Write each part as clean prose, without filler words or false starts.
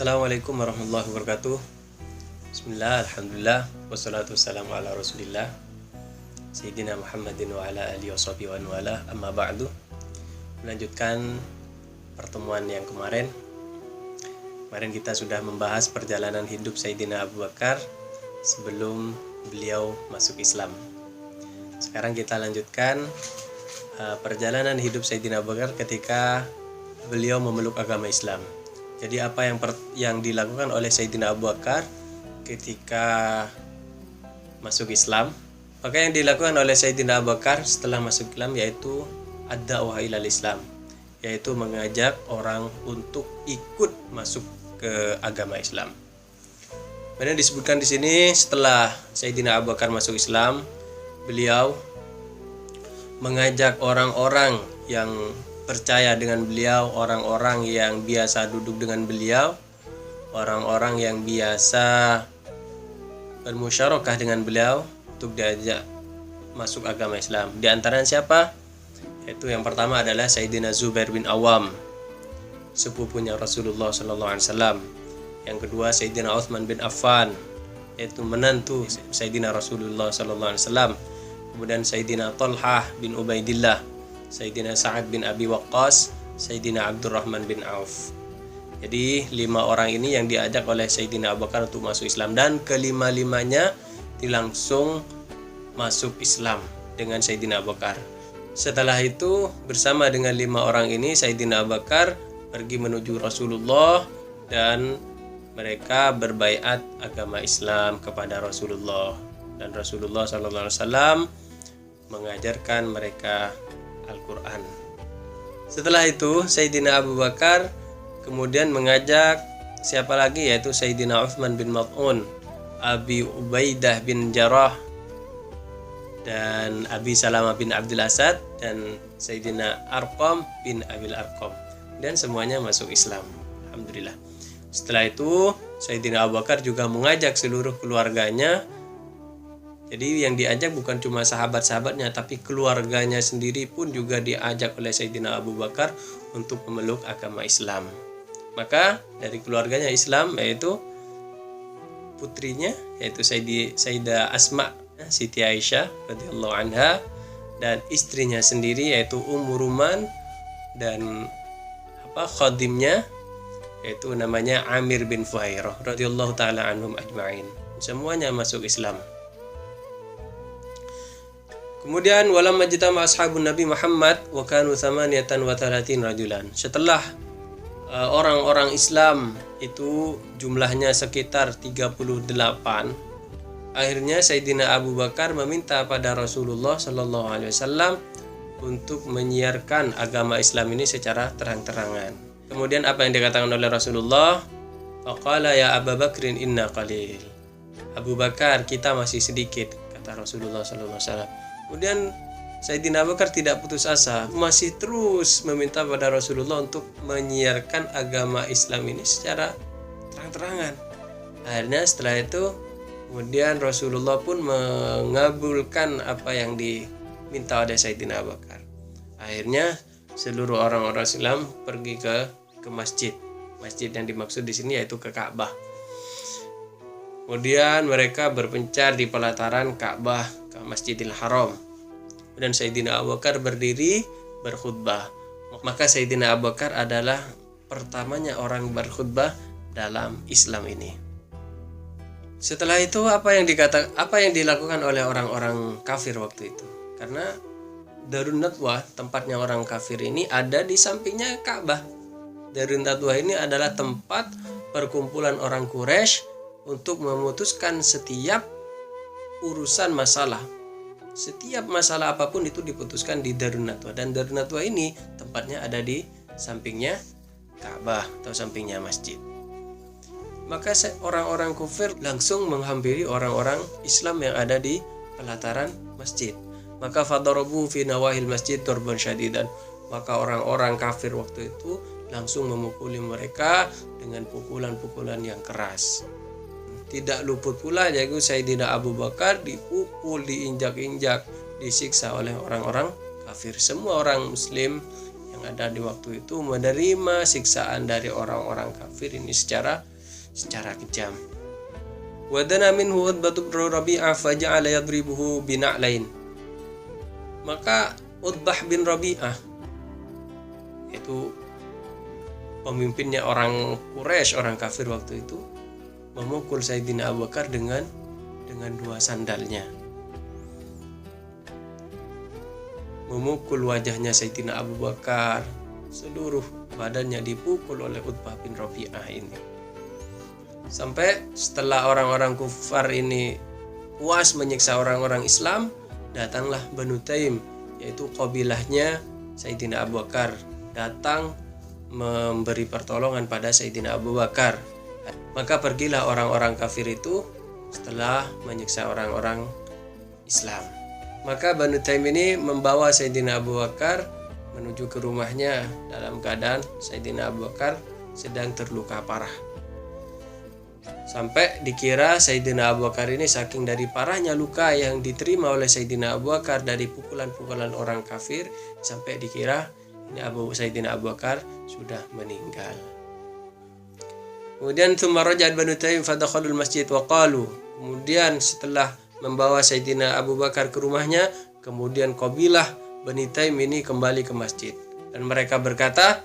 Assalamualaikum warahmatullahi wabarakatuh. Bismillah, alhamdulillah, wassalatu wassalamu ala rasulillah Sayyidina Muhammadin wa ala alihi washabihi wa wala, amma ba'du. Melanjutkan pertemuan yang kemarin kita sudah membahas perjalanan hidup Sayyidina Abu Bakar sebelum beliau masuk Islam. Sekarang kita lanjutkan perjalanan hidup Sayyidina Abu Bakar ketika beliau memeluk agama Islam. Jadi apa yang dilakukan oleh Sayyidina Abu Bakar ketika masuk Islam? Maka yang dilakukan oleh Sayyidina Abu Bakar setelah masuk Islam yaitu ad-da'wah ilal Islam, yaitu mengajak orang untuk ikut masuk ke agama Islam. Kemudian disebutkan di sini setelah Sayyidina Abu Bakar masuk Islam, beliau mengajak orang-orang yang percaya dengan beliau, orang-orang yang biasa duduk dengan beliau, orang-orang yang biasa bermusyarakah dengan beliau untuk diajak masuk agama Islam. Di antaranya siapa? Yaitu yang pertama adalah Sayyidina Zubair bin Awam, sepupunya Rasulullah SAW. Yang kedua Sayyidina Utsman bin Affan, yaitu menantu Sayyidina Rasulullah SAW. Kemudian Sayyidina Talhah bin Ubaidillah, Sayyidina Sa'ad bin Abi Waqqas, Sayyidina Abdurrahman bin Auf. Jadi 5 orang ini yang diajak oleh Sayyidina Abu Bakar untuk masuk Islam, dan kelima-limanya langsung masuk Islam dengan Sayyidina Abu Bakar. Setelah itu bersama dengan 5 orang ini Sayyidina Abu Bakar pergi menuju Rasulullah dan mereka berbaiat agama Islam kepada Rasulullah, dan Rasulullah SAW mengajarkan mereka Al-Quran. Setelah itu Sayyidina Abu Bakar kemudian mengajak siapa lagi, yaitu Sayyidina Utsman bin Maz'un, Abi Ubaidah bin Jarrah, dan Abi Salamah bin Abdul Asad, dan Sayyidina Arqam bin Abil Arqam, dan semuanya masuk Islam. Alhamdulillah. Setelah itu Sayyidina Abu Bakar juga mengajak seluruh keluarganya. Jadi yang diajak bukan cuma sahabat-sahabatnya, tapi keluarganya sendiri pun juga diajak oleh Sayyidina Abu Bakar untuk memeluk agama Islam. Maka dari keluarganya Islam yaitu putrinya, yaitu Sayyidah Asma Siti Aisyah radhiyallahu anha, dan istrinya sendiri yaitu Ummu Ruman, dan khadimnya yaitu namanya Amir bin Fuhairah radhiyallahu taala anhum ajma'in. Semuanya masuk Islam. Kemudian walamma jitama ashabun Nabi Muhammad wa kanu 38 rajulan. Setelah orang-orang Islam itu jumlahnya sekitar 38, akhirnya Sayyidina Abu Bakar meminta pada Rasulullah sallallahu alaihi wasallam untuk menyiarkan agama Islam ini secara terang-terangan. Kemudian apa yang dikatakan oleh Rasulullah? Faqala ya Abu Bakrin inna qalil. Abu Bakar, kita masih sedikit, kata Rasulullah sallallahu alaihi wasallam. Kemudian Sayyidina Abu Bakar tidak putus asa, masih terus meminta pada Rasulullah untuk menyiarkan agama Islam ini secara terang-terangan. Akhirnya setelah itu kemudian Rasulullah pun mengabulkan apa yang diminta oleh Sayyidina Abu Bakar. Akhirnya seluruh orang-orang Islam pergi ke masjid. Masjid yang dimaksud di sini yaitu ke Ka'bah. Kemudian mereka berpencar di pelataran Ka'bah, ke Masjidil Haram. Dan Sayyidina Abu Bakar berdiri berkhutbah. Maka Sayyidina Abu Bakar adalah pertamanya orang berkhutbah dalam Islam ini. Setelah itu apa yang dilakukan oleh orang-orang kafir waktu itu? Karena Darun Nadwah, tempatnya orang kafir ini, ada di sampingnya Ka'bah. Darun Nadwah ini adalah tempat perkumpulan orang Quraisy untuk memutuskan setiap urusan masalah. Setiap masalah apapun itu diputuskan di Darun Nadwah, dan Darun Nadwah ini tempatnya ada di sampingnya Ka'bah atau sampingnya masjid. Maka orang-orang kafir langsung menghampiri orang-orang Islam yang ada di pelataran masjid. Maka fadarabu fi nawahil masjid darban syadidan. Maka orang-orang kafir waktu itu langsung memukuli mereka dengan pukulan-pukulan yang keras. Tidak luput pula yaitu Sayyidina Abu Bakar dipukul, diinjak-injak, disiksa oleh orang-orang kafir. Semua orang muslim yang ada di waktu itu menerima siksaan dari orang-orang kafir ini secara secara kejam. Wadana minhu Utbah bin Rabi'ah faja'ala yadribuhu bina'lain. Maka Utbah bin Rabi'ah, itu pemimpinnya orang Quraisy, orang kafir waktu itu, memukul Sayyidina Abu Bakar dengan dua sandalnya. Memukul wajahnya Sayyidina Abu Bakar, seluruh badannya dipukul oleh Utbah bin Rabi'ah ini. Sampai setelah orang-orang kufar ini puas menyiksa orang-orang Islam, datanglah Banu Taim, yaitu kabilahnya Sayyidina Abu Bakar, datang memberi pertolongan pada Sayyidina Abu Bakar. Maka pergilah orang-orang kafir itu setelah menyiksa orang-orang Islam. Maka Banu Taim ini membawa Sayyidina Abu Bakar menuju ke rumahnya dalam keadaan Sayyidina Abu Bakar sedang terluka parah. Sampai dikira Sayyidina Abu Bakar ini saking dari parahnya luka yang diterima oleh Sayyidina Abu Bakar dari pukulan-pukulan orang kafir, sampai dikira ini Sayyidina Abu Bakar sudah meninggal. Kemudian thumma raja'at Banu Taim fadakhalul masjid wa qalu. Kemudian setelah membawa Sayyidina Abu Bakar ke rumahnya, kemudian kabilah Bani Taim ini kembali ke masjid dan mereka berkata,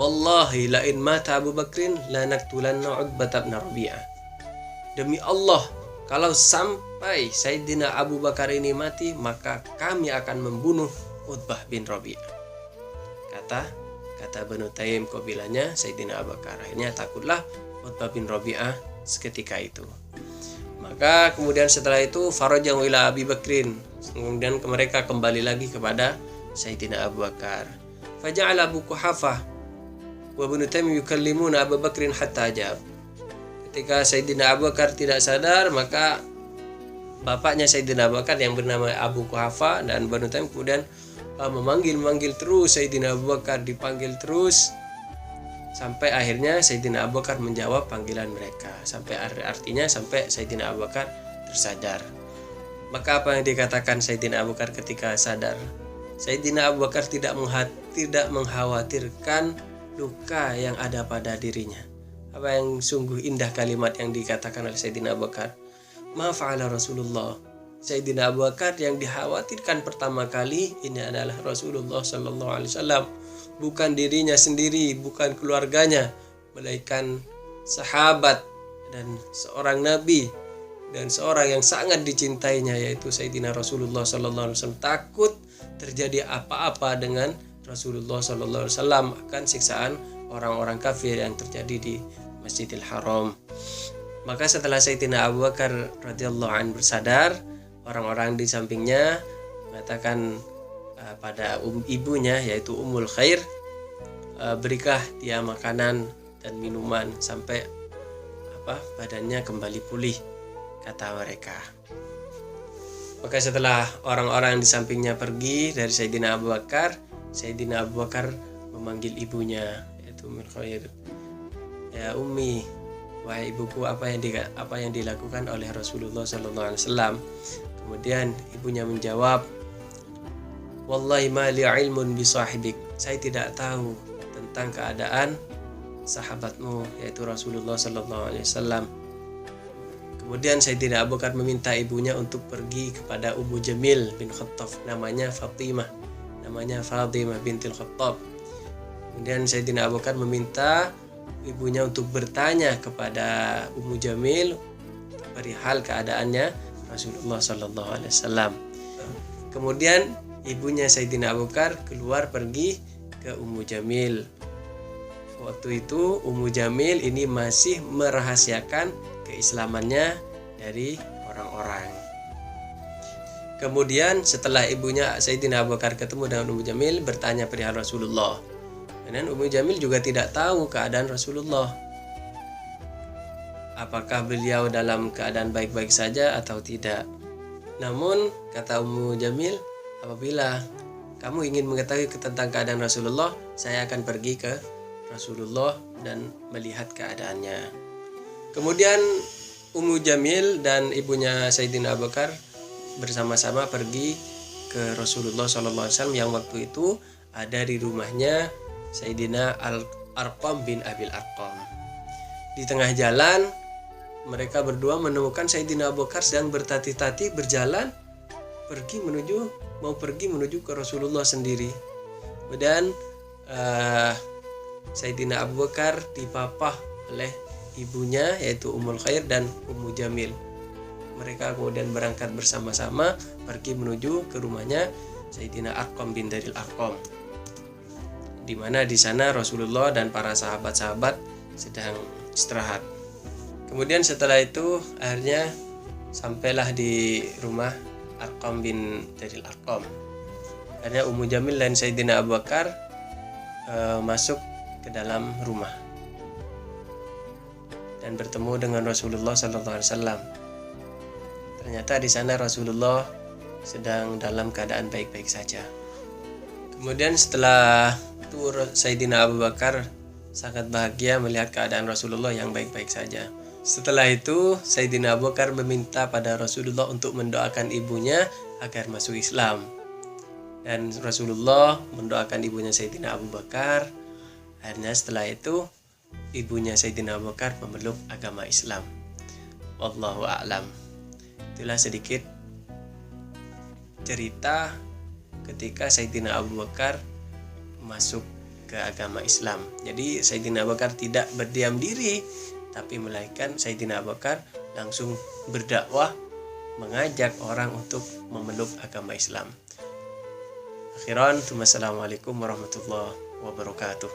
Wallahi la in mata Abu Bakrin la naqtulanna Utbah bin Rabi'ah. Demi Allah, kalau sampai Sayyidina Abu Bakar ini mati, maka kami akan membunuh Utbah bin Rabi'ah. Kata Banu Taim kabilahnya Sayyidina Abu Bakar. Akhirnya takutlah Utbah bin Rabi'ah seketika itu. Maka kemudian setelah itu faraja'u ila Abi Bakrin. Kemudian mereka kembali lagi kepada Sayyidina Abu Bakar. Faja'ala Abu Quhafah wa Banu Taim yukallimuna Abu Bakrin hatta ajab. Ketika Sayyidina Abu Bakar tidak sadar, maka bapaknya Sayyidina Abu Bakar yang bernama Abu Quhafah dan Banu Taim kemudian memanggil terus Sayyidina Abu Bakar, dipanggil terus sampai akhirnya Sayyidina Abu Bakar menjawab panggilan mereka. Sampai Sayyidina Abu Bakar tersadar. Maka apa yang dikatakan Sayyidina Abu Bakar ketika sadar? Sayyidina Abu Bakar tidak mengkhawatirkan luka yang ada pada dirinya. Apa yang sungguh indah kalimat yang dikatakan oleh Sayyidina Abu Bakar. Ma fa'ala Rasulullah. Sayyidina Abu Bakar yang dikhawatirkan pertama kali ini adalah Rasulullah sallallahu alaihi wasallam, bukan dirinya sendiri, bukan keluarganya, melainkan sahabat dan seorang nabi dan seorang yang sangat dicintainya, yaitu Sayyidina Rasulullah sallallahu alaihi wasallam. Takut terjadi apa-apa dengan Rasulullah sallallahu alaihi wasallam, akan siksaan orang-orang kafir yang terjadi di Masjidil Haram. Maka setelah Sayyidina Abu Bakar radhiyallahu anhu bersadar, orang-orang di sampingnya mengatakan pada ibunya, yaitu Ummul Khair, berilah dia makanan dan minuman sampai badannya kembali pulih, kata mereka. Maka setelah orang-orang di sampingnya pergi dari Sayyidina Abu Bakar, Sayyidina Abu Bakar memanggil ibunya, yaitu Ummul Khair. Ya Ummi, wahai ibuku, apa yang dilakukan oleh Rasulullah sallallahu alaihi wasallam? Kemudian ibunya menjawab, Wallahi ma li ilmun bi sahibik. Saya tidak tahu tentang keadaan sahabatmu, yaitu Rasulullah sallallahu alaihi wasallam. Kemudian Sayyidina Abu Bakar meminta ibunya untuk pergi kepada Ummu Jamil bin Khattab, namanya Fatimah bintil Khattab. Kemudian Sayyidina Abu Bakar meminta ibunya untuk bertanya kepada Ummu Jamil perihal keadaannya Rasulullah sallallahu alaihi wasallam. Kemudian ibunya Sayyidina Abu Bakar keluar pergi ke Ummu Jamil. Waktu itu Ummu Jamil ini masih merahasiakan keislamannya dari orang-orang. Kemudian setelah ibunya Sayyidina Abu Bakar ketemu dengan Ummu Jamil, bertanya perihal Rasulullah. Dan Ummu Jamil juga tidak tahu keadaan Rasulullah, apakah beliau dalam keadaan baik-baik saja atau tidak. Namun kata Ummu Jamil, apabila kamu ingin mengetahui tentang keadaan Rasulullah, saya akan pergi ke Rasulullah dan melihat keadaannya. Kemudian Ummu Jamil dan ibunya Sayyidina Abu Bakar bersama-sama pergi ke Rasulullah SAW yang waktu itu ada di rumahnya Sayyidina Al-Arqam bin Abil Arqam. Di tengah jalan mereka berdua menemukan Sayyidina Abu Bakar sedang bertati-tati berjalan mau pergi menuju ke Rasulullah sendiri. Kemudian Sayyidina Abu Bakar dipapah oleh ibunya yaitu Ummul Khair dan Ummu Jamil. Mereka kemudian berangkat bersama-sama pergi menuju ke rumahnya Sayyidina Arqam bin Daril Arqam, di mana di sana Rasulullah dan para sahabat-sahabat sedang istirahat. Kemudian setelah itu akhirnya sampailah di rumah Arqam bin Daril Arqam. Akhirnya Ummu Jamil dan Sayyidina Abu Bakar masuk ke dalam rumah dan bertemu dengan Rasulullah SAW. Ternyata di sana Rasulullah sedang dalam keadaan baik-baik saja. Kemudian setelah itu Sayyidina Abu Bakar sangat bahagia melihat keadaan Rasulullah yang baik-baik saja. Setelah itu Sayyidina Abu Bakar meminta pada Rasulullah untuk mendoakan ibunya agar masuk Islam. Dan Rasulullah mendoakan ibunya Sayyidina Abu Bakar. Akhirnya setelah itu ibunya Sayyidina Abu Bakar memeluk agama Islam. Wallahu a'lam. Itulah sedikit cerita ketika Sayyidina Abu Bakar masuk ke agama Islam. Jadi Sayyidina Abu Bakar tidak berdiam diri, tapi melainkan Sayyidina Abu Bakar langsung berdakwah, mengajak orang untuk memeluk agama Islam. Akhiran, wassalamualaikum warahmatullahi wabarakatuh.